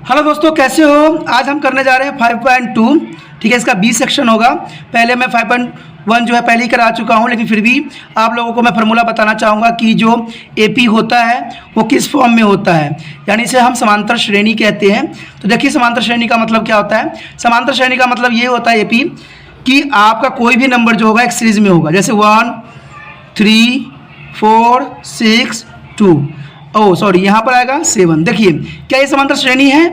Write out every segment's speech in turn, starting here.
Hello दोस्तों, कैसे हो। आज हम करने जा रहे हैं 5.2। ठीक है, इसका बी सेक्शन होगा। पहले मैं 5.1 जो है पहले ही करा चुका हूं, लेकिन फिर भी आप लोगों को मैं फार्मूला बताना चाहूँगा कि जो एपी होता है वो किस फॉर्म में होता है, यानी इसे हम समांतर श्रेणी कहते हैं। तो देखिए, समांतर श्रेणी का मतलब क्या होता है। समांतर श्रेणी का मतलब ये होता है एपी कि आपका कोई भी नंबर जो होगा एक सीरीज में होगा, जैसे 1 3 4 6 2 सॉरी यहाँ पर आएगा 7। देखिए क्या ये समांतर श्रेणी है।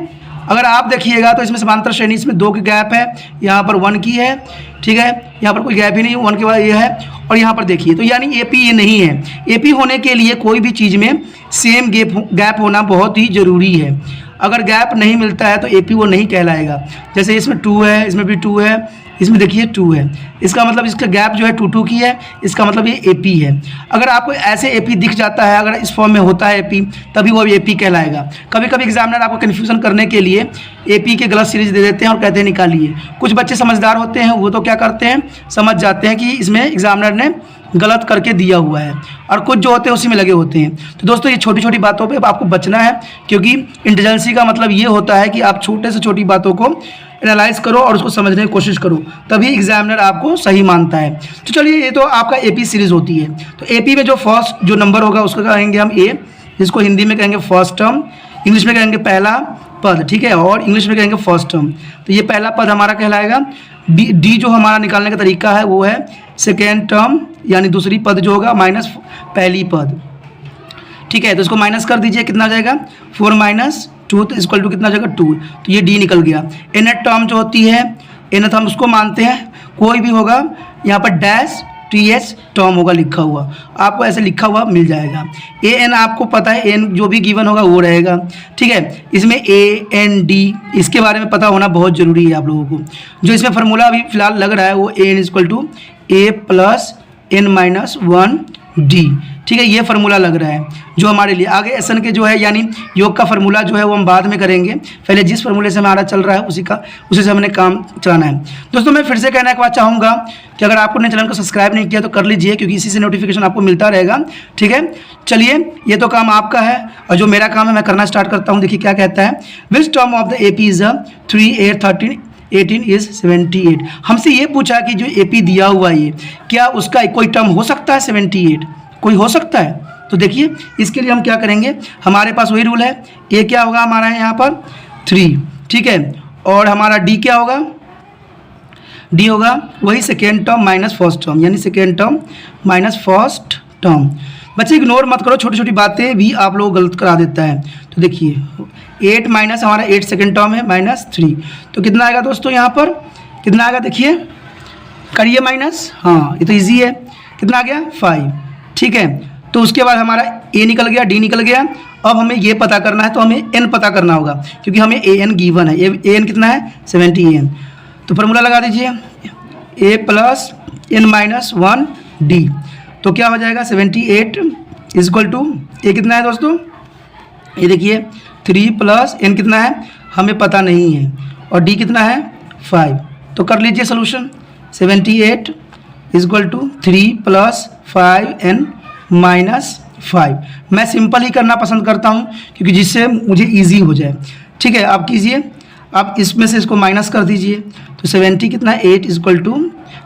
अगर आप देखिएगा तो इसमें समांतर श्रेणी, इसमें 2 की गैप है, यहाँ पर 1 की है। ठीक है, यहाँ पर कोई गैप ही नहीं, 1 के बाद ये है, और यहाँ पर देखिए तो यानी एपी ये नहीं है। एपी होने के लिए कोई भी चीज़ में सेम गैप होना बहुत ही ज़रूरी है। अगर गैप नहीं मिलता है तो एपी वो नहीं कहलाएगा। जैसे इसमें 2 है, इसमें भी 2 है, इसमें देखिए 2 है, इसका मतलब इसका गैप जो है 2 की है, इसका मतलब ये एपी है। अगर आपको ऐसे एपी दिख जाता है, अगर इस फॉर्म में होता है एपी, तभी वो एपी कहलाएगा। कभी कभी एग्जामिनर आपको कन्फ्यूजन करने के लिए एपी के गलत सीरीज दे देते हैं और कहते हैं निकालिए। कुछ बच्चे समझदार होते हैं, वो तो क्या करते हैं, समझ जाते हैं कि इसमें एग्जामिनर ने गलत करके दिया हुआ है, और कुछ जो होते हैं उसी में लगे होते हैं। तो दोस्तों, ये छोटी छोटी बातों पे आपको बचना है, क्योंकि इंटेलिजेंसी का मतलब ये होता है कि आप छोटे से छोटी बातों को एनालाइज करो और उसको समझने की कोशिश करो, तभी एग्जामिनर आपको सही मानता है। तो चलिए, ये तो आपका एपी सीरीज होती है। तो एपी में जो फर्स्ट जो नंबर होगा उसको कहेंगे हम ए, जिसको हिंदी में कहेंगे फर्स्ट टर्म, इंग्लिश में कहेंगे पहला पद। ठीक है, और इंग्लिश में कहेंगे फर्स्ट टर्म। तो ये पहला पद हमारा कहलाएगा। डी जो हमारा निकालने का तरीका है वो है सेकेंड टर्म, यानी दूसरी पद जो होगा माइनस पहली पद। ठीक है, तो इसको माइनस कर दीजिए, कितना आ जाएगा 4 माइनस 2 तो इक्वल टू कितना आ जाएगा 2। तो ये डी निकल गया। एनथ टर्म जो होती है, एनथ हम उसको मानते हैं, कोई भी होगा यहाँ पर डैश टीएच टर्म होगा लिखा हुआ, आपको ऐसे लिखा हुआ मिल जाएगा। ए एन आपको पता है, एन जो भी गिवन होगा वो रहेगा। ठीक है, इसमें ए एन डी इसके बारे में पता होना बहुत ज़रूरी है आप लोगों को। जो इसमें फार्मूला अभी फिलहाल लग रहा है वो A N equal to A plus N minus 1 D. ठीक है, ये फार्मूला लग रहा है जो हमारे लिए। आगे एसन के जो है यानी योग का फार्मूला जो है वो हम बाद में करेंगे। पहले जिस फार्मूले से हमारा चल रहा है उसी से हमने काम चलाना है। दोस्तों, मैं फिर से कहना एक बात चाहूँगा कि अगर आपने चैनल को सब्सक्राइब नहीं किया तो कर लीजिए, क्योंकि इसी से नोटिफिकेशन आपको मिलता रहेगा। ठीक है, चलिए, ये तो काम आपका है, और जो मेरा काम है मैं करना स्टार्ट करता हूँ। देखिए क्या कहता है, विच term of the AP is 3 8 13 18 is 78। हमसे ये पूछा कि जो एपी दिया हुआ है क्या उसका कोई टर्म हो सकता है 78, कोई हो सकता है। तो देखिए, इसके लिए हम क्या करेंगे, हमारे पास वही रूल है। ए क्या होगा हमारा यहाँ पर 3। ठीक है, और हमारा डी क्या होगा, डी होगा वही second term minus first term, यानी second term minus first term. बच्चे इग्नोर मत करो, छोटी छोटी बातें भी आप लोग गलत करा देता है। तो देखिए 8 माइनस हमारा 8 सेकेंड टर्म है माइनस 3, तो कितना आएगा दोस्तों, यहाँ पर कितना आएगा, देखिए करिए माइनस, हाँ ये तो ईजी है, कितना आ गया 5। ठीक है, तो उसके बाद हमारा ए निकल गया, डी निकल गया। अब हमें ये पता करना है, तो हमें एन पता करना होगा, क्योंकि हमें ए एन गिवन है। ए एन कितना है 70 एन। तो फार्मूला लगा दीजिए, ए प्लस एन माइनस 1 डी। तो क्या हो जाएगा 78 इज इक्वल टू ए कितना है दोस्तों, ये देखिए 3 प्लस एन कितना है हमें पता नहीं है, और डी कितना है 5। तो कर लीजिए solution, 78 is equal to 3 plus 5 n minus 5। मैं सिंपल ही करना पसंद करता हूँ, क्योंकि जिससे मुझे इजी हो जाए। ठीक है, आप कीजिए, आप इसमें से इसको माइनस कर दीजिए। तो 70 कितना 8 इज इक्वल टू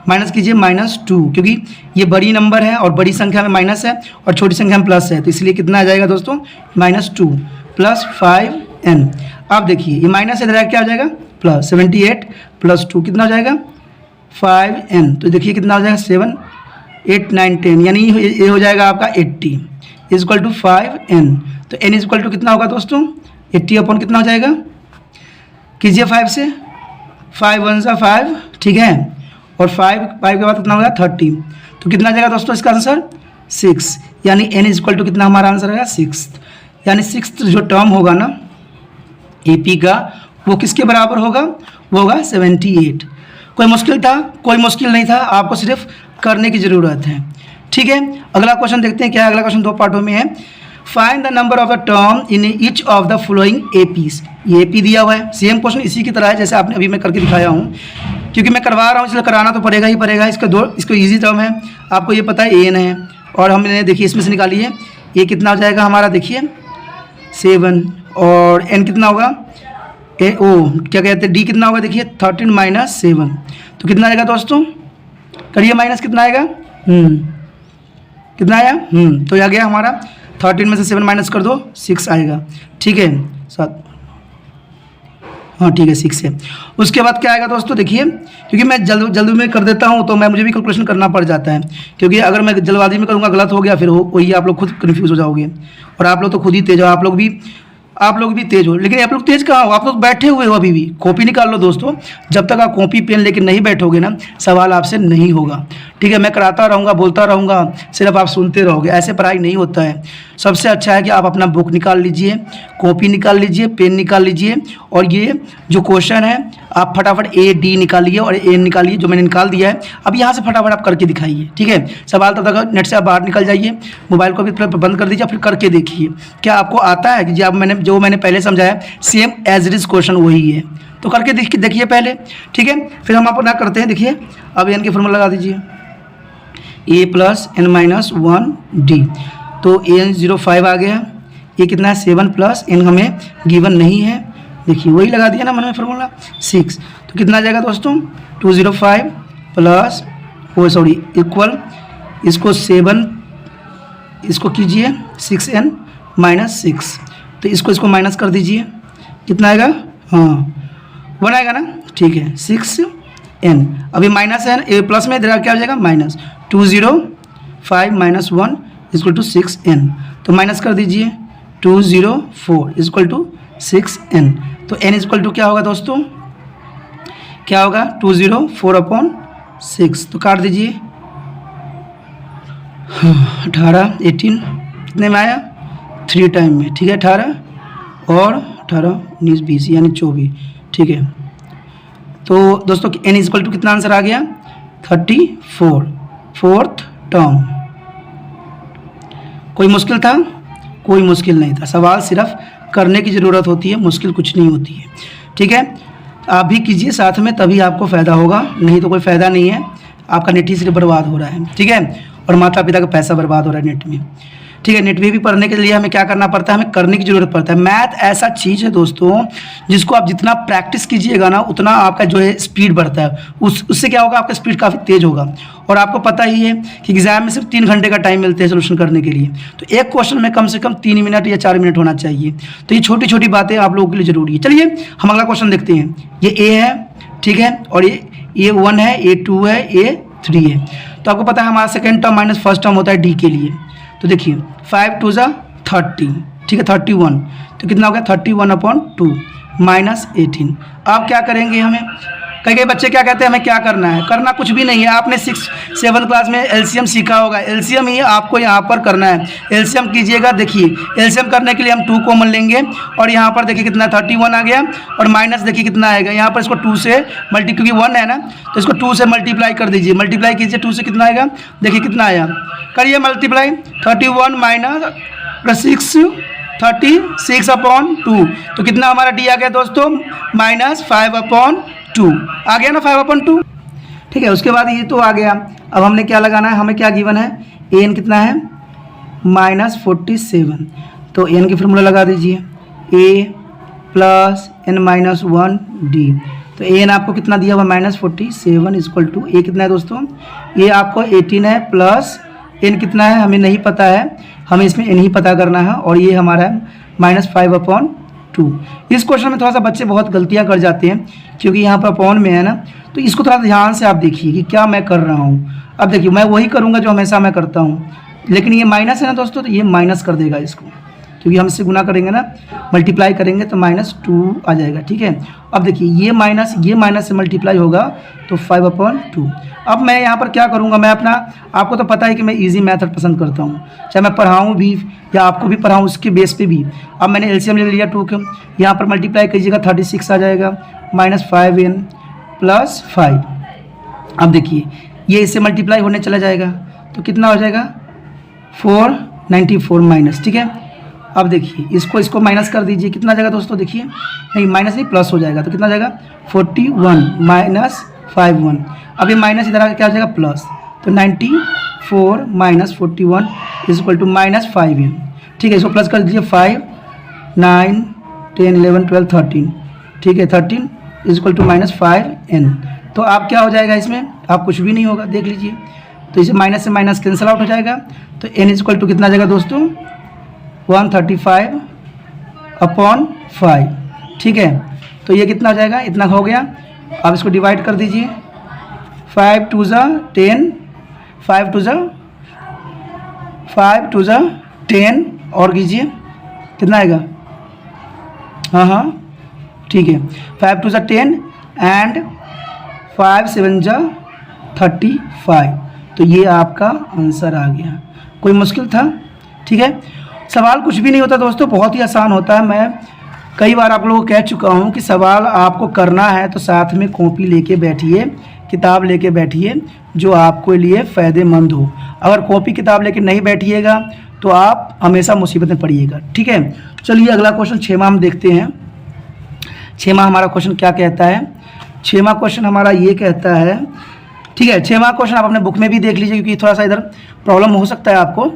माइनस कीजिए -2, क्योंकि ये बड़ी नंबर है और बड़ी संख्या में माइनस है और छोटी संख्या में प्लस है, तो इसलिए कितना आ जाएगा दोस्तों -2 प्लस 5n। आप देखिए ये माइनस इधर क्या हो जाएगा प्लस, 78 प्लस 2 कितना हो जाएगा 5n। तो देखिए कितना हो जाएगा 7 8 9 10, यानी ये हो जाएगा आपका 80 इज इक्वल टू 5n। तो n इज इक्वल टू कितना होगा दोस्तों 80 अपॉन कितना हो जाएगा, कीजिए 5 से, 5 1 सा 5। ठीक है, और 5 के बाद कितना होगा 30। तो कितना आ जाएगा दोस्तों इसका आंसर 6, यानी n इज इक्वल टू कितना हमारा आंसर आएगा 6। यानी 6th जो टर्म होगा ना एपी का वो किसके बराबर होगा, वो होगा 78। कोई मुश्किल था, कोई मुश्किल नहीं था, आपको सिर्फ करने की ज़रूरत है। ठीक है, अगला क्वेश्चन देखते हैं क्या है। अगला क्वेश्चन 2 पार्टों में है। Find the number of the term in each of the following APs. ये एपी दिया हुआ है, सेम क्वेश्चन इसी की तरह है जैसे आपने अभी मैं करके दिखाया हूँ, क्योंकि मैं करवा रहा हूँ इसलिए कराना तो पड़ेगा ही पड़ेगा। इसको ईजी टर्म है, आपको ये पता है एन है, और हमने देखिए इसमें से निकाली है, ये कितना हो जाएगा हमारा देखिए 7, और एन कितना होगा ए ओ क्या कहते हैं, डी कितना होगा देखिए 13 माइनस 7, तो कितना आएगा दोस्तों, करिए माइनस कितना आएगा, कितना आया, तो यह गया हमारा 13 में से 7 माइनस कर दो 6 आएगा, ठीक है 7, हाँ ठीक है 6 है। उसके बाद क्या आएगा दोस्तों देखिए, क्योंकि मैं जल्दी में कर देता हूँ तो मुझे भी कैलकुलेशन करना पड़ जाता है, क्योंकि अगर मैं जल्दबाजी में करूँगा गलत हो गया फिर वही आप लोग खुद कन्फ्यूज़ हो जाओगे, और आप लोग तो खुद ही तेज हो, आप लोग भी तेज हो, लेकिन आप लोग तेज कहाँ हो, आप लोग बैठे हुए हो अभी भी। कॉपी निकाल लो दोस्तों, जब तक आप कॉपी पेन लेके नहीं बैठोगे ना सवाल आपसे नहीं होगा, ठीक है। मैं कराता रहूँगा, बोलता रहूँगा, सिर्फ आप सुनते रहोगे, ऐसे पढ़ाई नहीं होता है। सबसे अच्छा है कि आप अपना बुक निकाल लीजिए, कॉपी निकाल लीजिए, पेन निकाल लीजिए, और ये जो क्वेश्चन है आप फटाफट ए डी निकालिए और ए निकालिए, जो मैंने निकाल दिया है। अब यहाँ से फटाफट आप करके दिखाइए, ठीक है। सवाल तब तक नेट से आप बाहर निकल जाइए, मोबाइल को भी बंद कर दीजिए, फिर करके देखिए क्या आपको आता है कि जो मैंने पहले समझाया same as it is question वही है, तो करके देखिए पहले, ठीक है। फिर हम अपना करते हैं, देखिए अब एन की फॉर्मूला लगा दीजिए, ए प्लस एन माइनस 1 डी, तो एन 05 आ गया, ये कितना है 7 प्लस एन हमें गिवन नहीं है, देखिए वही लगा दिया ना मैंने फॉर्मूला 6, तो कितना आ जाएगा दोस्तों 205 प्लस इक्वल इसको 7, इसको कीजिए 6n माइनस 6, तो इसको माइनस कर दीजिए, कितना आएगा, हाँ 1 आएगा ना, ठीक है 6n, अभी माइनस है ए प्लस में इधर क्या हो जाएगा minus 205 minus 1 equal to 6n, तो माइनस कर दीजिए 204 इक्वल टू 6n, तो n इक्वल टू क्या होगा दोस्तों, क्या होगा 204/6, तो काट दीजिए 18 18 कितने में आया 3 टाइम में, ठीक है 18 और 18 19 20 यानी 24, ठीक है। तो दोस्तों n इक्वल टू कितना आंसर आ गया 34, फोर्थ टर्म। कोई मुश्किल था, कोई मुश्किल नहीं था, सवाल सिर्फ करने की ज़रूरत होती है, मुश्किल कुछ नहीं होती है, ठीक है। आप भी कीजिए साथ में, तभी आपको फ़ायदा होगा, नहीं तो कोई फ़ायदा नहीं है, आपका नेट ही सिर्फ बर्बाद हो रहा है, ठीक है, और माता पिता का पैसा बर्बाद हो रहा है नेट में, ठीक है। नेट में भी पढ़ने के लिए हमें क्या करना पड़ता है, हमें करने की ज़रूरत पड़ता है। मैथ ऐसा चीज़ है दोस्तों जिसको आप जितना प्रैक्टिस कीजिएगा ना उतना आपका जो है स्पीड बढ़ता है, उससे क्या होगा आपका स्पीड काफ़ी तेज़ होगा। और आपको पता ही है कि एग्जाम में सिर्फ 3 घंटे का टाइम मिलते हैं सोल्यूशन करने के लिए, तो एक क्वेश्चन में कम से कम 3 मिनट या 4 मिनट होना चाहिए। तो ये छोटी छोटी बातें आप लोगों के लिए ज़रूरी है। चलिए हम अगला क्वेश्चन देखते हैं। ये ए है, ठीक है, और ये 1 है, ये 2 है, ये 3 है। तो आपको पता है हमारा second term minus first term होता है डी के लिए। तो देखिए 5 2 ज़ा 30, ठीक है 31, तो कितना हो गया 31/2 माइनस 18। अब क्या करेंगे, हमें कई बच्चे क्या कहते हैं हमें क्या करना है, करना कुछ भी नहीं है। आपने 6-7 क्लास में एलसीएम सीखा होगा, एलसीएम ही आपको यहाँ पर करना है। एलसीएम कीजिएगा, देखिए एलसीएम करने के लिए हम 2 कॉमन लेंगे, और यहाँ पर देखिए कितना 31 आ गया, और माइनस देखिए कितना आएगा, यहाँ पर इसको 2 से क्योंकि 1 है ना, तो इसको 2 से मल्टीप्लाई कर दीजिए, मल्टीप्लाई कीजिए 2 से कितना आएगा, देखिए कितना आया, करिए मल्टीप्लाई 31 माइनस 6 36/2, तो कितना हमारा डी आ गया दोस्तों माइनस 5/2 आ गया ना 5/2, ठीक है। उसके बाद ये तो आ गया, अब हमने क्या लगाना है, हमें क्या गिवन है, एन कितना है -47, तो एन की फॉर्मूला लगा दीजिए, ए प्लस एन माइनस 1 डी, तो एन आपको कितना दिया हुआ -47 इक्वल टू ए कितना है दोस्तों, ये आपको 18 है, प्लस एन कितना है हमें नहीं पता है, हमें इसमें एन ही पता करना है, और ये हमारा है -5/2। इस क्वेश्चन में थोड़ा सा बच्चे बहुत गलतियां कर जाते हैं, क्योंकि यहाँ पर अपॉन में है ना, तो इसको थोड़ा ध्यान से आप देखिए कि क्या मैं कर रहा हूँ। अब देखिए मैं वही करूँगा जो हमेशा मैं करता हूँ, लेकिन ये माइनस है ना दोस्तों, तो ये माइनस कर देगा इसको, क्योंकि हम इससे गुना करेंगे ना, मल्टीप्लाई करेंगे तो -2 आ जाएगा, ठीक है। अब देखिए ये माइनस से मल्टीप्लाई होगा तो 5/2। अब मैं यहाँ पर क्या करूँगा, मैं अपना, आपको तो पता है कि मैं इजी मेथड पसंद करता हूँ, चाहे मैं पढ़ाऊँ भी या आपको भी पढ़ाऊँ उसके बेस पे भी। अब मैंने एलसीएम ले लिया 2 के, यहाँ पर मल्टीप्लाई कीजिएगा 36 आ जाएगा, -5n + 5। अब देखिए ये इससे मल्टीप्लाई होने चला जाएगा, तो कितना हो जाएगा 494 माइनस, ठीक है। अब देखिए इसको माइनस कर दीजिए, कितना जाएगा दोस्तों, देखिए नहीं माइनस नहीं प्लस हो जाएगा, तो कितना जाएगा 41 - 51। अब ये माइनस इधर आके क्या हो जाएगा प्लस, तो 94 - 41 = -5n, ठीक है। इसको प्लस कर दीजिए 5 9 10 11 12 13, ठीक है, 13 is equal to minus 5n। तो आप क्या हो जाएगा इसमें, आप कुछ भी नहीं होगा, देख लीजिए। तो इसे माइनस से माइनस कैंसिल आउट हो जाएगा, तो n इज इक्वल टू कितना आ जाएगा दोस्तों, 135/5। ठीक है, तो ये कितना हो जाएगा, इतना हो गया। आप इसको डिवाइड कर दीजिए, 5 2 ज़ा 10, 5 2 ज़ा 10 और कीजिए, कितना आएगा, हाँ ठीक है, 5 2 ज़ा 10 एंड 5 7 ज़ा 35। तो ये आपका आंसर आ गया। कोई मुश्किल था? ठीक है, सवाल कुछ भी नहीं होता दोस्तों, बहुत ही आसान होता है। मैं कई बार आप लोगों को कह चुका हूँ कि सवाल आपको करना है तो साथ में कॉपी लेके बैठिए, किताब लेके बैठिए, जो आपके लिए फ़ायदेमंद हो। अगर कॉपी किताब लेके नहीं बैठिएगा तो आप हमेशा मुसीबत में पड़िएगा। ठीक है, चलिए अगला क्वेश्चन 6वां हम देखते हैं। 6वां हमारा क्वेश्चन क्या कहता है? 6वां क्वेश्चन हमारा ये कहता है, ठीक है, 6वां क्वेश्चन आप अपने बुक में भी देख लीजिए, क्योंकि थोड़ा सा इधर प्रॉब्लम हो सकता है आपको।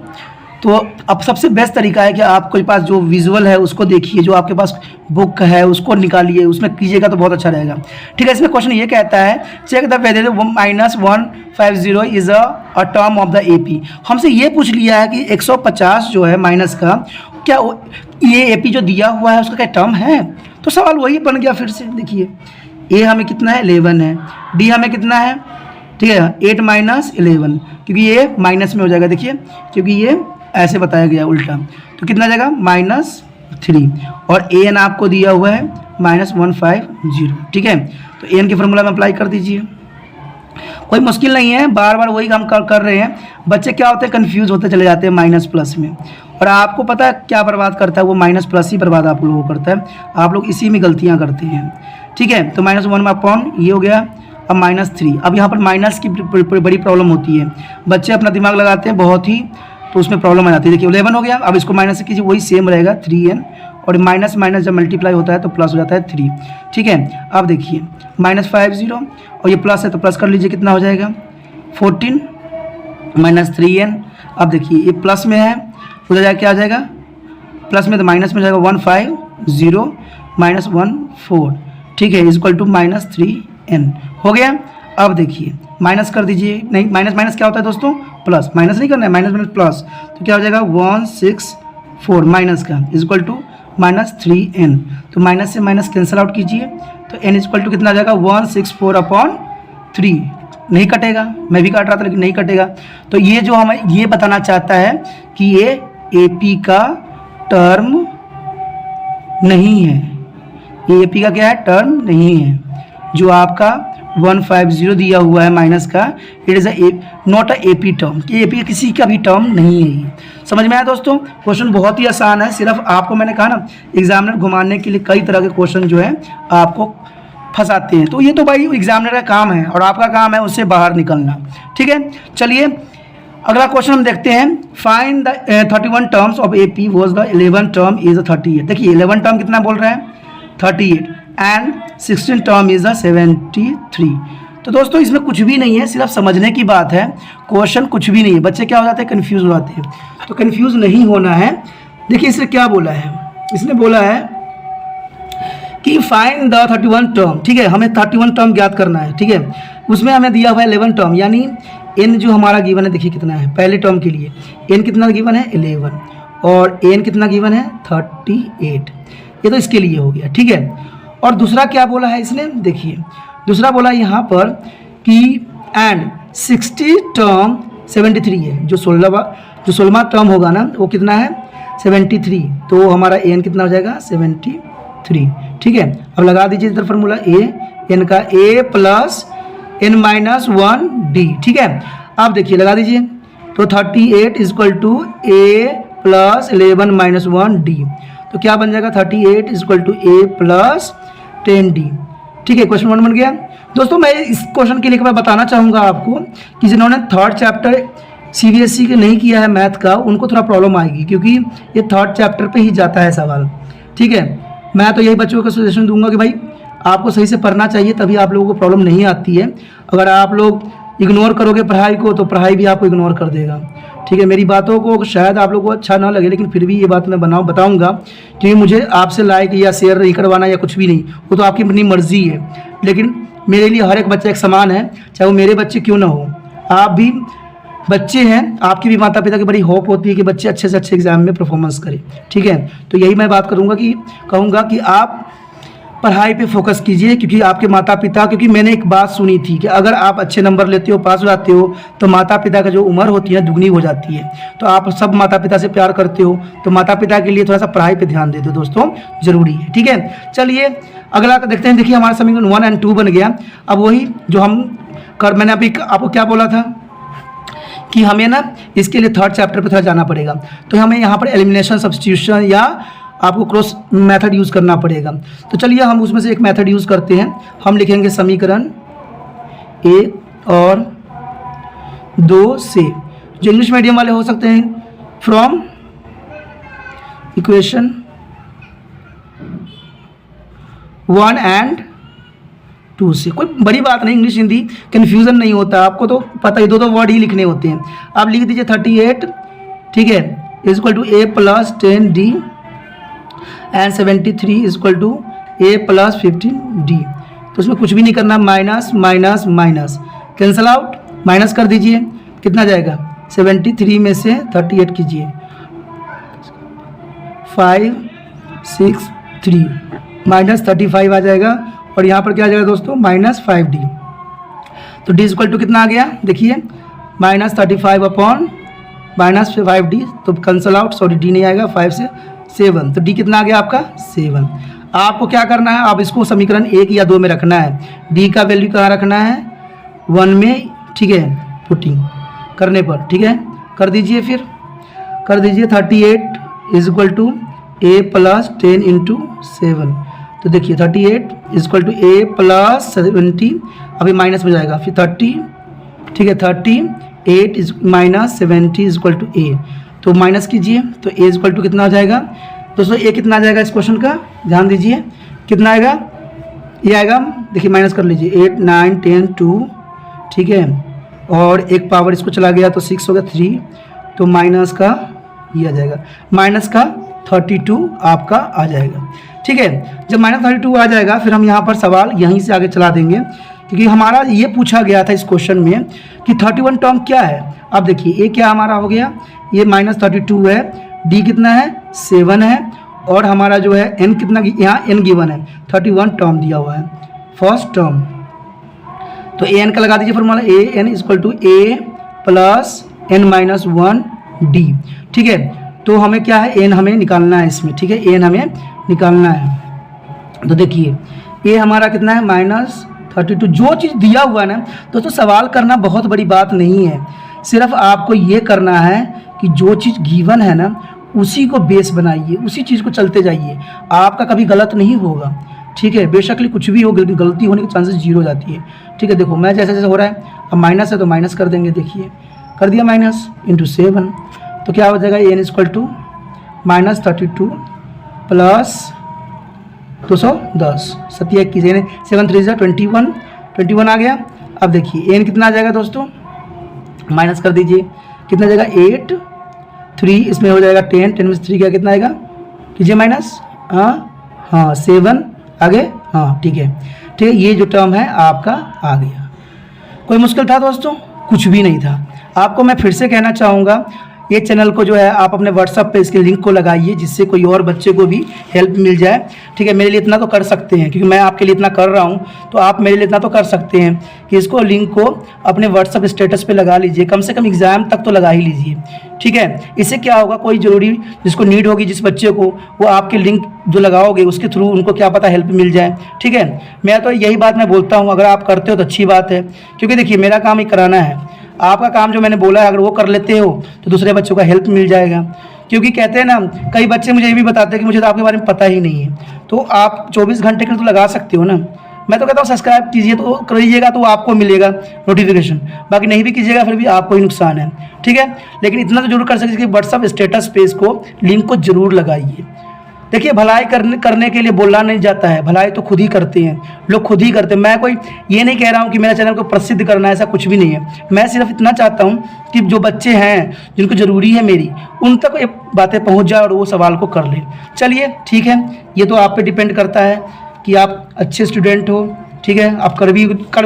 तो अब सबसे बेस्ट तरीका है कि आपके पास जो विजुअल है उसको देखिए, जो आपके पास बुक है उसको निकालिए, उसमें कीजिएगा तो बहुत अच्छा रहेगा। ठीक है, इसमें क्वेश्चन ये कहता है, check the whether -150 is a term of the AP। हमसे ये पूछ लिया है कि 150 जो है माइनस का, क्या ये AP जो दिया हुआ है उसका क्या टर्म है? तो सवाल वही बन गया फिर से। देखिए, A हमें कितना है, 11 है, D हमें कितना है, ठीक है, 8 माइनस 11, क्योंकि ये माइनस में हो जाएगा। देखिए, क्योंकि ये ऐसे बताया गया उल्टा, तो कितना जाएगा, -3, और an आपको दिया हुआ है -150। ठीक है, तो an के फॉर्मूला में अप्लाई कर दीजिए। कोई मुश्किल नहीं है, बार बार वही काम कर रहे हैं। बच्चे क्या होते हैं, कंफ्यूज होते चले जाते हैं माइनस प्लस में, और आपको पता है क्या बर्बाद करता है, वो माइनस प्लस ही बर्बाद आप लोगों को करता है। आप लोग इसी में गलतियाँ करते हैं। ठीक है, तो -1 अपॉन ये हो गया, अब -3। अब यहाँ पर माइनस की बड़ी प्रॉब्लम होती है, बच्चे अपना दिमाग लगाते हैं बहुत ही, तो उसमें प्रॉब्लम आ जाती है। देखिए 11 हो गया, अब इसको माइनस से कीजिए, वही सेम रहेगा 3n, और माइनस माइनस जब मल्टीप्लाई होता है तो प्लस हो जाता है 3। ठीक है, अब देखिए -50 और ये प्लस है तो प्लस कर लीजिए, कितना हो जाएगा 14 -3n। अब देखिए ये प्लस में है, उधर जाके क्या आ जाएगा, प्लस में तो माइनस में जाएगा 150 -14। ठीक है, इज इक्वल टू -3n हो गया। अब देखिए माइनस कर दीजिए, नहीं माइनस माइनस क्या होता है दोस्तों, प्लस, माइनस नहीं करना है, माइनस माइनस प्लस, तो क्या हो जाएगा 164 माइनस का इज इक्वल टू -3n। तो माइनस से माइनस कैंसिल आउट कीजिए, तो n इज इक्वल टू कितना आ जाएगा 164/3। नहीं कटेगा, मैं भी काट रहा था लेकिन नहीं कटेगा। तो ये जो हमें ये बताना चाहता है कि ये AP का टर्म नहीं है, ये AP का क्या है, टर्म नहीं है। जो आपका 150 दिया हुआ है माइनस का, it is not a AP term, कि AP किसी का भी टर्म नहीं है। ये समझ में आया दोस्तों? क्वेश्चन बहुत ही आसान है, सिर्फ आपको मैंने कहा ना, एग्जामिनर घुमाने के लिए कई तरह के क्वेश्चन जो है आपको फंसाते हैं। तो ये तो भाई एग्जामिनर का काम है, और आपका काम है उससे बाहर निकलना। ठीक है, चलिए अगला क्वेश्चन हम देखते हैं। Find the 31 terms of AP was the 11 term is 38। देखिए 11 टर्म कितना बोल रहा है, 38, एंड 16 टर्म इज 73। तो दोस्तों इसमें कुछ भी नहीं है, सिर्फ समझने की बात है, क्वेश्चन कुछ भी नहीं है। बच्चे क्या हो जाते हैं, कंफ्यूज हो जाते हैं, तो कंफ्यूज नहीं होना है। देखिए इसने क्या बोला है, इसने बोला है कि फाइंड द 31 टर्म। ठीक है, हमें 31 टर्म ज्ञात करना है। ठीक है, उसमें हमें दिया हुआ है 11 टर्म, यानी n जो हमारा गिवन है, देखिए कितना है, पहले टर्म के लिए n कितना गिवन है 11, और n कितना गिवन है 38। ये तो इसके लिए हो गया। ठीक है, और दूसरा क्या बोला है इसने, देखिए दूसरा बोला यहाँ पर कि एंड 60 टर्म 73 है, जो 16वां टर्म होगा ना वो कितना है 73, तो हमारा n कितना हो जाएगा 73। ठीक है, अब लगा दीजिए इधर फार्मूला n का a plus n minus 1d। ठीक है, अब देखिए लगा दीजिए, तो 38 is equal to a plus 11 minus 1d, तो क्या बन जाएगा 38 is equal to a plus 10d। ठीक है, क्वेश्चन 1 बन गया। दोस्तों मैं इस क्वेश्चन के लिए मैं बताना चाहूँगा आपको कि जिन्होंने 3rd चैप्टर CBSE के नहीं किया है मैथ का, उनको थोड़ा प्रॉब्लम आएगी, क्योंकि ये 3rd चैप्टर पे ही जाता है सवाल। ठीक है, मैं तो यही बच्चों को सजेशन दूंगा कि भाई आपको सही से पढ़ना चाहिए, तभी आप लोगों को प्रॉब्लम नहीं आती है। अगर आप लोग इग्नोर करोगे पढ़ाई को, तो पढ़ाई भी आपको इग्नोर कर देगा। ठीक है। मेरी बातों को शायद आप लोगों को अच्छा ना लगे, लेकिन फिर भी ये बात मैं बताऊंगा, क्योंकि मुझे आपसे लाइक या शेयर नहीं करवाना या कुछ भी नहीं, वो तो आपकी अपनी मर्जी है। लेकिन मेरे लिए हर एक बच्चा एक समान है, चाहे वो मेरे बच्चे क्यों ना हो। आप भी बच्चे हैं, आपकी भी माता पिता की बड़ी होप होती है कि बच्चे अच्छे से अच्छे एग्जाम में परफॉर्मेंस करें, ठीक है। तो यही मैं बात कहूँगा कि आप पढ़ाई पे फोकस कीजिए, क्योंकि आपके माता पिता, क्योंकि मैंने एक बात सुनी थी कि अगर आप अच्छे नंबर लेते हो, पास हो जाते हो, तो माता पिता का जो उम्र होती है दुगनी हो जाती है। तो आप सब माता पिता से प्यार करते हो, तो माता पिता के लिए थोड़ा सा पढ़ाई पे ध्यान दे दो दोस्तों, ज़रूरी है, ठीक है। चलिए अगला देखते हैं। देखिए हमारा समीकरण 1 और 2 बन गया। अब वही जो मैंने अभी आपको क्या बोला था कि हमें ना इसके लिए थर्ड चैप्टर पे थोड़ा जाना पड़ेगा। तो हमें यहाँ पर एलिमिनेशन, सब्स्टिट्यूशन या आपको क्रॉस मेथड यूज़ करना पड़ेगा। तो चलिए हम उसमें से एक मेथड यूज़ करते हैं। हम लिखेंगे समीकरण 1 और 2 से, जो इंग्लिश मीडियम वाले हो सकते हैं, फ्रॉम इक्वेशन 1 एंड 2 से। कोई बड़ी बात नहीं, इंग्लिश हिंदी कन्फ्यूज़न नहीं होता, आपको तो पता ही, दो वर्ड ही लिखने होते हैं। आप लिख दीजिए 38, ठीक है, is equal to a + 10d and 73 is equal to a + 15d। तो उसमें कुछ भी नहीं करना, minus minus minus, cancel out, minus कर दीजिए, कितना जाएगा, 73 में से 38 कीजिए, 5 6 3 -35 आ जाएगा। और यहाँ पर क्या आ जाएगा दोस्तों, -5d। तो d इक्वल टू कितना आ गया, देखिए -35 अपॉन -5d। तो कैंसल आउट, सॉरी d नहीं आएगा, 5 से 7, तो d कितना आ गया आपका 7। आपको क्या करना है, आप इसको समीकरण 1 या 2 में रखना है। d का वैल्यू कहाँ रखना है, 1 में, ठीक है, पुटिंग करने पर, ठीक है, कर दीजिए। फिर कर दीजिए 38 इज इक्वल टू a + 10 × 7। तो देखिए 38 इज इक्वल टू a + 70, अभी माइनस में जाएगा, फिर 30, ठीक है, 38 is -70 is equal to a। तो माइनस कीजिए, तो a इज इक्वल टू कितना हो जाएगा दोस्तों, a कितना आ जाएगा इस क्वेश्चन का, ध्यान दीजिए कितना आएगा, ये आएगा, देखिए माइनस कर लीजिए, 8 9 10 2, ठीक है, और एक पावर इसको चला गया तो 6 हो गया 3, तो माइनस का ये आ जाएगा, माइनस का 32 आपका आ जाएगा, ठीक है। जब -32 आ जाएगा, फिर हम यहाँ पर सवाल यहीं से आगे चला देंगे, क्योंकि हमारा ये पूछा गया था इस क्वेश्चन में कि 31 टर्म क्या है। अब देखिए ये क्या हमारा हो गया, ये -32 है, d कितना है 7 है, और हमारा जो है n कितना, यहाँ n गिवन है, 31 टर्म दिया हुआ है, फर्स्ट टर्म। तो an का लगा दीजिए formula, an equal to a + n - 1 d, ठीक है। तो हमें क्या है, n हमें निकालना है इसमें, ठीक है, n हमें निकालना है। तो देखिए ये हमारा कितना है, -32। जो चीज़ दिया हुआ है ना दोस्तों, सवाल करना बहुत बड़ी बात नहीं है, सिर्फ आपको ये करना है कि जो चीज़ गिवन है ना उसी को बेस बनाइए, उसी चीज़ को चलते जाइए, आपका कभी गलत नहीं होगा, ठीक है। बेशक कुछ भी हो, गलती होने के चांसेस 0 हो जाती है, ठीक है। देखो मैं जैसे जैसे हो रहा है, अब माइनस है तो माइनस कर देंगे, देखिए कर दिया, माइनस × 7, तो क्या हो जाएगा, n इक्वल टू -32 + 210, 7 7 3 21 आ गया। अब देखिए n कितना आ जाएगा दोस्तों, माइनस कर दीजिए, कितना जाएगा 8, 3 इसमें हो जाएगा 10 में से 3 क्या कितना आएगा, कीजिए माइनस, हाँ 7 आगे, हाँ ठीक है, ठीक है। ये जो टर्म है आपका आ गया। कोई मुश्किल था दोस्तों, कुछ भी नहीं था। आपको मैं फिर से कहना चाहूँगा, ये चैनल को जो है आप अपने व्हाट्सअप पे इसके लिंक को लगाइए, जिससे कोई और बच्चे को भी हेल्प मिल जाए, ठीक है। मेरे लिए इतना तो कर सकते हैं, क्योंकि मैं आपके लिए इतना कर रहा हूँ, तो आप मेरे लिए इतना तो कर सकते हैं कि इसको लिंक को अपने व्हाट्सअप स्टेटस पे लगा लीजिए, कम से कम एग्ज़ाम तक तो लगा ही लीजिए, ठीक है। इससे क्या होगा, कोई ज़रूरी जिसको नीड होगी, जिस बच्चे को, वो आपके लिंक जो लगाओगे उसके थ्रू उनको क्या पता हेल्प मिल जाए, ठीक है। मैं तो यही बात मैं बोलता हूँ, अगर आप करते हो तो अच्छी बात है, क्योंकि देखिए मेरा काम ही कराना है, आपका काम जो मैंने बोला है अगर वो कर लेते हो तो दूसरे बच्चों का हेल्प मिल जाएगा। क्योंकि कहते हैं ना, कई बच्चे मुझे ये भी बताते हैं कि मुझे तो आपके बारे में पता ही नहीं है, तो आप 24 घंटे के लिए तो लगा सकते हो ना। मैं तो कहता हूँ सब्सक्राइब कीजिए, तो करिएगा तो आपको मिलेगा नोटिफिकेशन, बाकी नहीं भी कीजिएगा फिर भी आपको ही नुकसान है, ठीक है। लेकिन इतना तो जरूर कर सकते कि व्हाट्सअप स्टेटस पे इसको लिंक को जरूर लगाइए, देखिए भलाई करने के लिए बोलना नहीं जाता है, भलाई तो खुद ही करते हैं लोग, खुद ही करते हैं। मैं कोई ये नहीं कह रहा हूँ कि मेरे चैनल को प्रसिद्ध करना है, ऐसा कुछ भी नहीं है। मैं सिर्फ इतना चाहता हूँ कि जो बच्चे हैं जिनको ज़रूरी है मेरी, उन तक ये बातें पहुँच जाए और वो सवाल को कर लें। चलिए ठीक है, ये तो आप पे डिपेंड करता है कि आप अच्छे स्टूडेंट हो, ठीक है। आप कर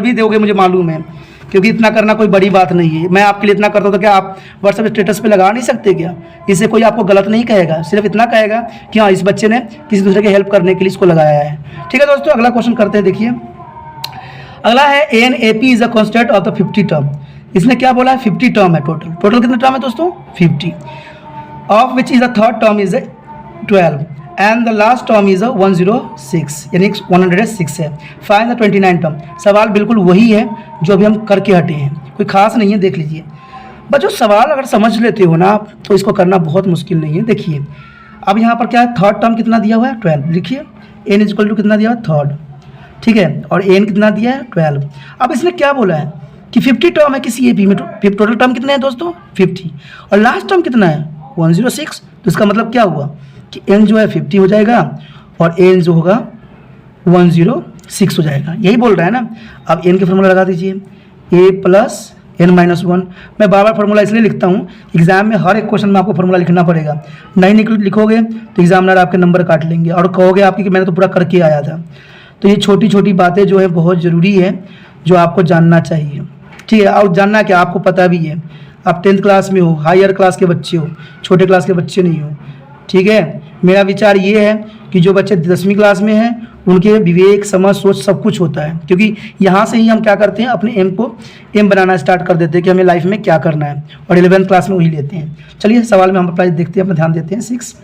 भी दोगे, मुझे मालूम है, क्योंकि इतना करना कोई बड़ी बात नहीं है। मैं आपके लिए इतना करता हूँ तो क्या आप व्हाट्सएप स्टेटस पे लगा नहीं सकते क्या? इससे कोई आपको गलत नहीं कहेगा, सिर्फ इतना कहेगा कि हाँ इस बच्चे ने किसी दूसरे की हेल्प करने के लिए इसको लगाया है। ठीक है दोस्तों, अगला क्वेश्चन करते हैं। देखिए अगला है NAP is a constant of the 50 term. इसने क्या बोला है? 50 टर्म है टोटल कितने टर्म है दोस्तों? 50, of which is the third term is 12 and the last term is 106, यानी 106 है। Find the 29 term. सवाल बिल्कुल वही है जो अभी हम करके हटे हैं, कोई खास नहीं है, देख लीजिए बच्चों। सवाल अगर समझ लेते हो ना तो इसको करना बहुत मुश्किल नहीं है। देखिए अब यहाँ पर क्या है, थर्ड टर्म कितना दिया हुआ है? 12। लिखिए n इज इक्वल टू कितना दिया हुआ है? थर्ड, ठीक है, और n कितना दिया है? 12। अब इसने क्या बोला है कि 50 टर्म है किसी AP में, टोटल टर्म कितने हैं दोस्तों? 50, और लास्ट टर्म कितना है? 106। तो इसका मतलब क्या हुआ कि n जो है 50 हो जाएगा और n जो होगा 106 हो जाएगा, यही बोल रहा है ना। अब n के फॉर्मूला लगा दीजिए, a प्लस n माइनस 1। मैं बार बार फॉर्मूला इसलिए लिखता हूँ, एग्जाम में हर एक क्वेश्चन में आपको फॉर्मूला लिखना पड़ेगा। नहीं लिखोगे तो एग्जामिनर आपके नंबर काट लेंगे और कहोगे आपकी कि मैंने तो पूरा करके आया था। तो ये छोटी छोटी बातें जो है बहुत ज़रूरी है, जो आपको जानना चाहिए, ठीक है। और जानना क्या, आपको पता भी है, आप 10th क्लास में हो, हायर क्लास के बच्चे हो, छोटे क्लास के बच्चे नहीं हो, ठीक है। मेरा विचार ये है कि जो बच्चे 10वीं क्लास में हैं उनके विवेक, समझ, सोच सब कुछ होता है, क्योंकि यहाँ से ही हम क्या करते हैं, अपने एम बनाना स्टार्ट कर देते हैं कि हमें लाइफ में क्या करना है, और 11th क्लास में वही लेते हैं। चलिए सवाल में हम अपना देखते हैं, अपना ध्यान देते हैं। 6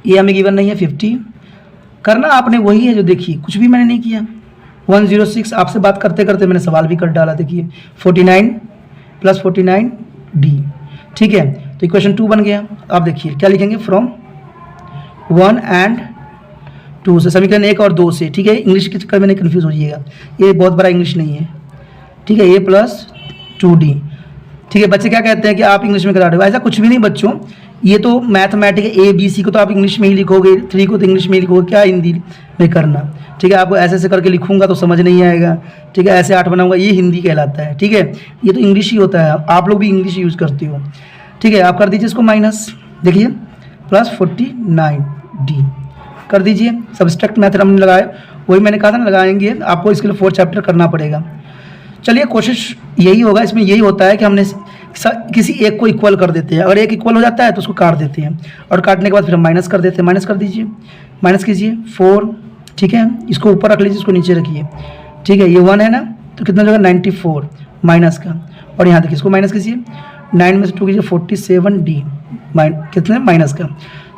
ये हमें गिवन नहीं है, 50 करना आपने वही है जो, देखिए कुछ भी मैंने नहीं किया। 106 आपसे बात करते करते मैंने सवाल भी कर डाला। देखिए 49 प्लस 49D, ठीक है। तो इक्वेशन 2 बन गया। आप देखिए क्या लिखेंगे, फ्रॉम 1 एंड 2 से, समीकरण 1 और 2 से, ठीक है। इंग्लिश के चक्कर में नहीं कन्फ्यूज हो जाइएगा, ये बहुत बड़ा इंग्लिश नहीं है, ठीक है। a प्लस 2D, ठीक है। बच्चे क्या कहते हैं कि आप इंग्लिश में करा रहे हो, ऐसा कुछ भी नहीं बच्चों, ये तो मैथमेटिक्स ABC को तो आप इंग्लिश में ही लिखोगे, 3 को तो इंग्लिश में ही लिखोगे, क्या हिंदी में करना, ठीक है। आपको ऐसे ऐसे करके लिखूंगा तो समझ नहीं आएगा, ठीक है। ऐसे 8 बनाऊंगा, ये हिंदी कहलाता है, ठीक है। ये तो इंग्लिश ही होता है, आप लोग भी इंग्लिश यूज़ करते हो, ठीक है। आप कर दीजिए इसको माइनस, देखिए प्लस 49D कर दीजिए। सब्सट्रैक्ट मेथड हमने लगाया, वही मैंने कहा था ना लगाएंगे, आपको इसके लिए 4 चैप्टर करना पड़ेगा। चलिए कोशिश यही होगा, इसमें यही होता है कि हमने किसी एक को इक्वल कर देते हैं, अगर एक इक्वल हो जाता है तो उसको काट देते हैं, और काटने के बाद फिर हम माइनस कर देते हैं। माइनस कर दीजिए, माइनस कीजिए 4, ठीक है। इसको ऊपर रख लीजिए, इसको नीचे रखिए, ठीक है। ये 1 है ना, तो कितना जगह 94 माइनस का, और यहाँ देखिए इसको माइनस कीजिए, 9 में से 2 कीजिए 47D कितने माइनस का,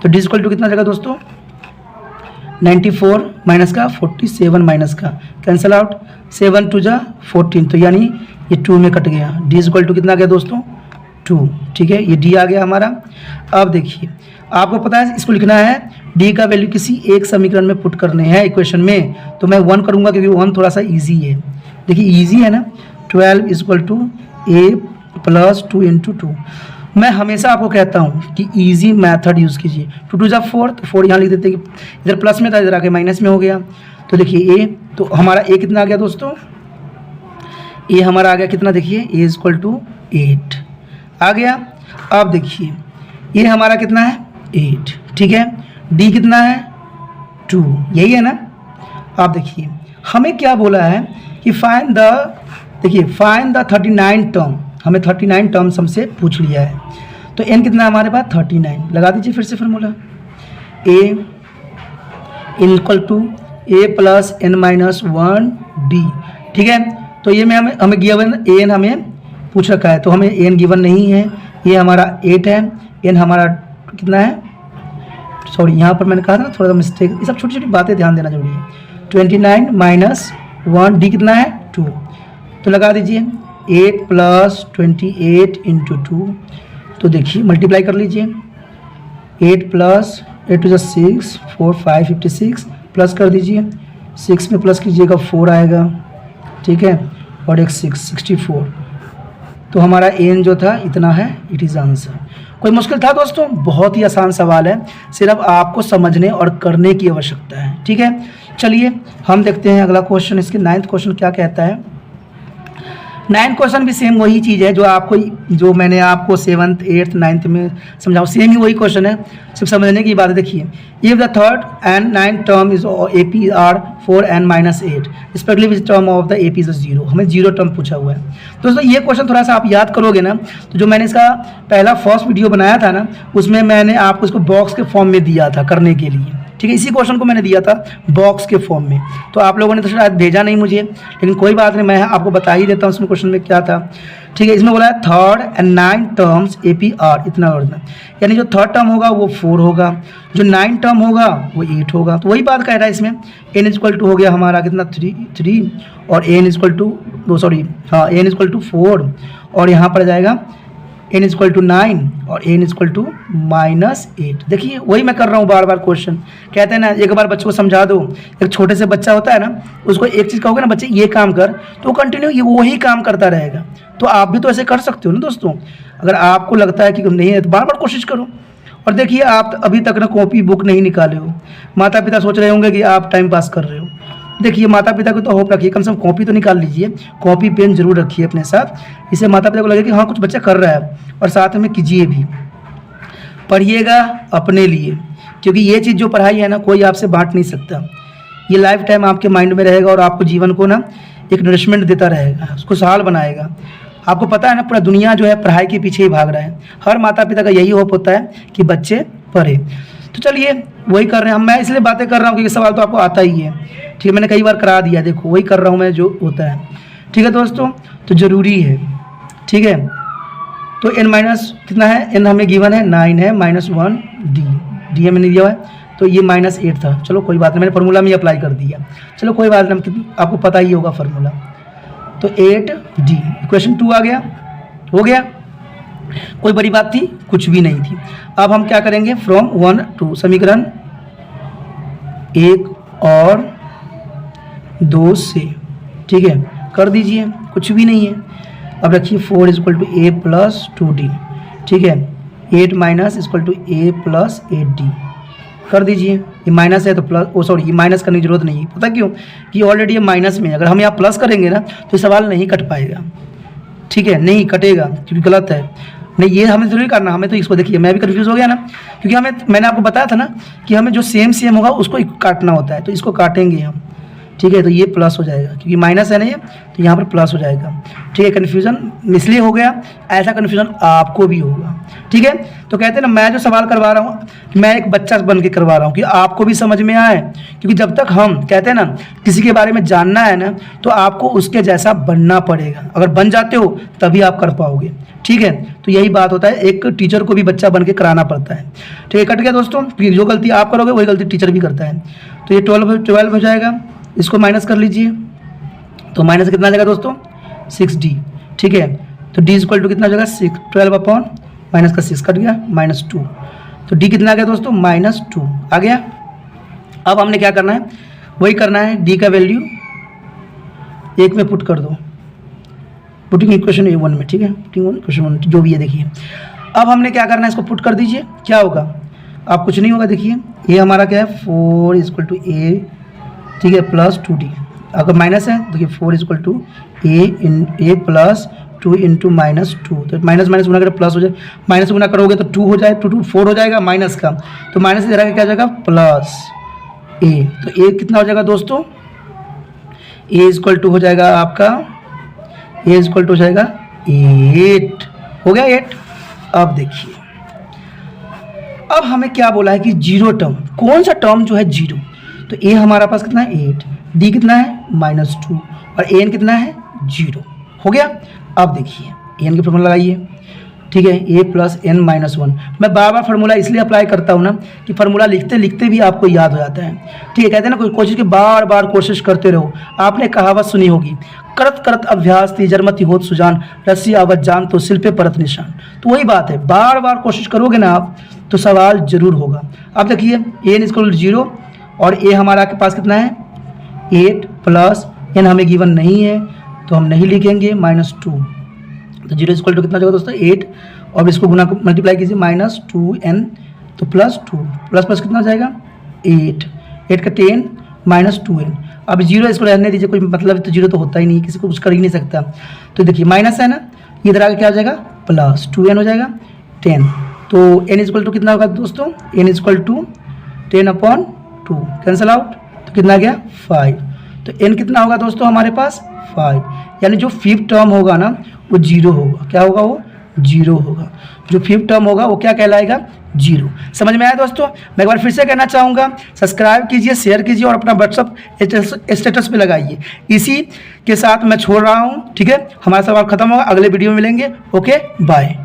तो D इक्वल टू कितना जगह दोस्तों 94 माइनस का 47 माइनस का, कैंसिल आउट, 7 2 जा 14, तो यानी ये 2 में कट गया। D इक्वल टू कितना आ गया दोस्तों 2, ठीक है। ये D आ गया हमारा। अब देखिए आपको पता है इसको लिखना है, D का वैल्यू किसी एक समीकरण में पुट करने हैं इक्वेशन में, तो मैं 1 करूँगा क्योंकि 1 थोड़ा सा ईजी है। देखिए ईजी है ना, 12 equal to A plus 2 into 2। मैं हमेशा आपको कहता हूँ कि इजी मेथड यूज़ कीजिए। 2 2 जा 4, तो 4 यहाँ लिख देते हैं, इधर प्लस में था इधर आके माइनस में हो गया। तो देखिए A, तो हमारा A कितना आ गया दोस्तों, A हमारा आ गया कितना, देखिए A इक्वल टू 8 आ गया। अब देखिए ये हमारा कितना है 8, ठीक है। D कितना है 2, यही है ना। आप देखिए हमें क्या बोला है कि फाइंड द, देखिए फाइंड द 39 टर्म, हमें 39 टर्म्स हमसे पूछ लिया है। तो n कितना है हमारे पास 39, लगा दीजिए फिर से formula, a equal to a plus n minus 1D, ठीक है। तो ये में हमें गिवन an हमें पूछ रखा है, तो हमें n गिवन नहीं है, ये हमारा 8 है, n हमारा कितना है, सॉरी यहाँ पर मैंने कहा था ना थोड़ा सा मिस्टेक, ये सब छोटी छोटी बातें ध्यान देना जरूरी है। 29 माइनस 1D कितना है 2, तो लगा दीजिए 8 प्लस 28 इंटू 2, तो देखिए मल्टीप्लाई कर लीजिए, 8 प्लस 8 टू 6 4 5 56, प्लस कर दीजिए, 6 में प्लस कीजिएगा 4 आएगा, ठीक है, और एक 6 64। तो हमारा n जो था इतना है, इट इज़ आंसर। कोई मुश्किल था दोस्तों? बहुत ही आसान सवाल है, सिर्फ आपको समझने और करने की आवश्यकता है। ठीक है, चलिए हम देखते हैं अगला क्वेश्चन। इसके 9th क्वेश्चन क्या कहता है। 9th क्वेश्चन भी सेम वही चीज़ है जो मैंने आपको 7th 8th 9th में समझाऊँ, सेम ही वही क्वेश्चन है, सिर्फ समझने की बात है। देखिए, if the third and 9th term is AP are 4n-8 respectively which term of the AP is 0, हमें 0 टर्म पूछा हुआ है। दोस्तों ये क्वेश्चन थोड़ा सा आप याद करोगे ना, तो जो मैंने इसका पहला फर्स्ट वीडियो बनाया था ना, उसमें मैंने आपको इसको बॉक्स के फॉर्म में दिया था करने के लिए। ठीक है, इसी क्वेश्चन को मैंने दिया था बॉक्स के फॉर्म में, तो आप लोगों ने तो शायद भेजा नहीं मुझे, लेकिन कोई बात नहीं, मैं आपको बता ही देता हूँ उसमें क्वेश्चन में क्या था। ठीक है, इसमें बोला है third and 9th terms AP are इतना उतना, यानी जो थर्ड टर्म होगा वो 4 होगा, जो 9th टर्म होगा वो 8 होगा। तो वही बात कह रहा है इसमें, n इक्वल टू हो गया हमारा कितना 3 और n इक्वल टू 4 और यहाँ पर जाएगा n इक्वल टू 9 और n इक्वल टू -8। देखिए वही मैं कर रहा हूँ बार बार क्वेश्चन। कहते हैं ना, एक बार बच्चों को समझा दो, एक छोटे से बच्चा होता है ना, उसको एक चीज़ कहोगे ना बच्चे ये काम कर, तो वो कंटिन्यू ये वही काम करता रहेगा। तो आप भी तो ऐसे कर सकते हो ना दोस्तों। अगर आपको लगता है कि नहीं है तो बार बार कोशिश करो। और देखिए, आप अभी तक ना कॉपी बुक नहीं निकाले हो, माता पिता सोच रहे होंगे कि आप टाइम पास कर रहे हो। देखिए, माता पिता को तो होप रखिए, कम से कम कॉपी तो निकाल लीजिए, कॉपी पेन जरूर रखिए अपने साथ, इससे माता पिता को लगे कि हाँ कुछ बच्चा कर रहा है, और साथ में कीजिए भी, पढ़िएगा अपने लिए, क्योंकि ये चीज़ जो पढ़ाई है ना कोई आपसे बांट नहीं सकता। ये लाइफ टाइम आपके माइंड में रहेगा और आपको जीवन को ना एक नरिशमेंट देता रहेगा, उसको सहाल बनाएगा। आपको पता है ना, पूरा दुनिया जो है पढ़ाई के पीछे ही भाग रहा है। हर माता पिता का यही होप होता है कि बच्चे पढ़े। तो चलिए वही कर रहे हैं हम। मैं इसलिए बातें कर रहा हूँ क्योंकि सवाल तो आपको आता ही है। ठीक है, मैंने कई बार करा दिया, देखो वही कर रहा हूँ मैं जो होता है। ठीक है दोस्तों, तो ज़रूरी है। ठीक है, तो n माइनस कितना है, n हमें गिवन है 9 है, -1 डी हमें नहीं दिया है, तो ये -8 था। चलो कोई बात नहीं, मैंने फार्मूला में अप्लाई कर दिया। चलो कोई बात नहीं, आपको पता ही होगा फार्मूला। तो 8D इक्वेशन 2 आ गया, हो गया, कोई बड़ी बात थी कुछ भी नहीं थी। अब हम क्या करेंगे, फ्रॉम 1 to समीकरण 1 और 2 से, ठीक है, कर दीजिए, कुछ भी नहीं है। अब रखिए 4 = a + 2d, ठीक है, 8 - = a + 8d कर दीजिए। ये माइनस है तो प्लस, ये माइनस करने की जरूरत नहीं है, पता क्यों, कि ऑलरेडी ये माइनस में है। अगर हम यहाँ प्लस करेंगे ना तो सवाल नहीं कट पाएगा। ठीक है, नहीं कटेगा क्योंकि गलत है। नहीं, ये हमें जरूरी करना, हमें तो इसको देखिए, मैं भी कंफ्यूज हो गया ना, क्योंकि मैंने आपको बताया था ना कि हमें जो सेम होगा उसको काटना होता है, तो इसको काटेंगे हम। ठीक है, तो ये प्लस हो जाएगा क्योंकि माइनस है ना ये, तो यहाँ पर प्लस हो जाएगा। ठीक है, कन्फ्यूज़न इसलिए हो गया, ऐसा कन्फ्यूज़न आपको भी होगा। ठीक है, तो कहते हैं ना, मैं जो सवाल करवा रहा हूँ मैं एक बच्चा बन के करवा रहा हूँ कि आपको भी समझ में आए, क्योंकि जब तक हम कहते हैं ना किसी के बारे में जानना है ना, तो आपको उसके जैसा बनना पड़ेगा। अगर बन जाते हो तभी आप कर पाओगे। ठीक है, तो यही बात होता है, एक टीचर को भी बच्चा बन के कराना पड़ता है। ठीक है, कट गया दोस्तों, जो गलती आप करोगे वही गलती टीचर भी करता है। तो ये 12 हो जाएगा, इसको माइनस कर लीजिए, तो माइनस कितना आ जाएगा दोस्तों, 6d। ठीक है, तो d = कितना हो जाएगा, 12 अपॉन माइनस का 6 कट गया, -2, तो d कितना आ गया दोस्तों, -2 आ गया। अब हमने क्या करना है, वही करना है, d का वैल्यू 1 में पुट कर दो, पुटिंग इक्वेशन 1 में। ठीक है, पुटिंग इक्वेशन 1 जो भी है, देखिए अब हमने क्या करना है, इसको पुट कर दीजिए, क्या होगा, अब कुछ नहीं होगा। देखिए ये हमारा क्या है, 4 = a, ठीक है, प्लस 2d। अगर माइनस है देखिए 4 = a + 2 × -2, तो माइनस गुना करें प्लस हो जाए, माइनस गुना करोगे तो 2 हो जाए, 2 4 हो जाएगा माइनस का, तो माइनस इधर क्या हो जाएगा, प्लस a। तो a कितना हो जाएगा दोस्तों, a = हो जाएगा आपका, a = हो जाएगा 8, हो गया 8। अब देखिए, अब हमें क्या बोला है कि 0 टर्म, कौन सा टर्म जो है 0, तो a हमारा पास कितना है 8, d कितना है -2 और an कितना है 0, हो गया। अब देखिए an की फॉर्मूला लगाइए, ठीक है, a + n - 1। मैं बार बार फार्मूला इसलिए अप्लाई करता हूँ ना कि फार्मूला लिखते लिखते भी आपको याद हो जाता है। ठीक है, कहते हैं ना कोई कोशिश की बार बार कोशिश करते रहो। आपने कहावत सुनी होगी, करत करत अभ्यास तीजर मति होत सुजान, रस्सी आवत जान तो सिल पे परत निशान। तो वही बात है, बार बार कोशिश करोगे ना आप तो सवाल जरूर होगा। अब देखिए n = 0 और a हमारा के पास कितना है 8 + n हमें गिवन नहीं है तो हम नहीं लिखेंगे, -2। तो 0 = कितना होगा दोस्तों 8 और इसको गुना मल्टीप्लाई कीजिए -2n, तो +2 प्लस प्लस कितना हो जाएगा 8, 8 का 10 -2n। अब 0 इसको रहने दीजिए, कोई मतलब तो 0 तो होता ही नहीं, किसी को कुछ कर ही नहीं सकता। तो देखिए माइनस है ना, ये इधर आगे क्या हो जाएगा +2n हो जाएगा 10। तो n इक्वल टू कितना होगा दोस्तों, n equal to 10/2 cancel out, तो कितना गया 5। तो n कितना होगा दोस्तों हमारे पास 5, यानी जो 5th टर्म होगा ना वो 0 होगा। क्या होगा वो 0 होगा, जो 5th टर्म होगा वो क्या कहलाएगा 0। समझ में आया दोस्तों। मैं एक बार फिर से कहना चाहूँगा, सब्सक्राइब कीजिए, शेयर कीजिए और अपना व्हाट्सअप स्टेटस पे लगाइए। इसी के साथ मैं छोड़ रहा हूँ, ठीक है। हमारा सवाल खत्म होगा, अगले वीडियो में मिलेंगे। Okay bye.